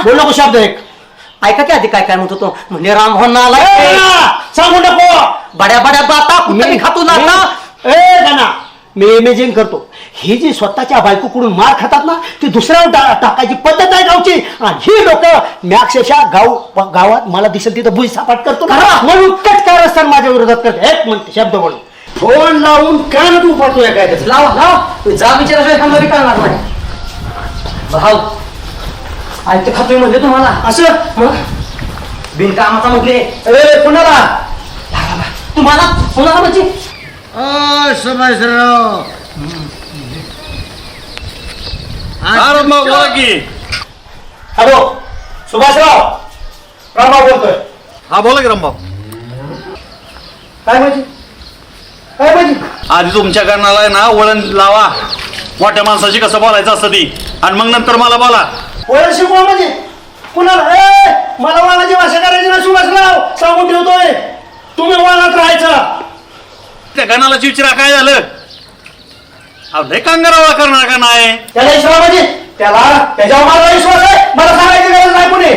बोल नको शब्द एक. ऐका की आधी काय काय म्हणतो तो म्हणजे रामभाऊ नाला सांगू नको. बड्या बड्या बाता मी खातो ना गाना मी इमेजिंग करतो. ही जी स्वतःच्या बायकोकडून मार खातात ना ती दुसऱ्यावर टाकायची पद्धत आहे गावची. आणि ही लोक मी अक्षरशः गावात मला दिसेल तिथं भुई सापाट करतो ना म्हणून कटकार असताना माझ्या विरोधात करते. एक म्हणते शब्द म्हणून फोन लावून कान तू पडतोय काय त्याचं. लावा लाव जा विचाराशिवाय थांबा करणार नाही. भाऊ ऐकते खातोय म्हणजे तुम्हाला असं मग बिनकामाचा म्हटले कुणाला तुम्हाला म्हणजे सुभाषराव बोला की. हॅलो सुभाषराव रामभाऊ बोलतोय. हा बोला की रामभाऊ. काय माहिती काय माहिती आधी तुमच्या कानाला आहे ना वळण लावा. मोठ्या माणसाची कसं बोलायचं असतं ती आणि मग नंतर मला बोला. वळण शिकवा म्हणजे कुणाला मला वळणाची भाषा करायची ना सुभाषराव सांगून ठेवतोय. तुम्ही वळणात राहायचं. त्या कानाला चिडचिडा काय झालं. लय कांगारावा करणार का नाही. त्याला विश्वास म्हणजे त्याच्यावर माझा विश्वास आहे. मला सांगायची गरज नाही कोणी.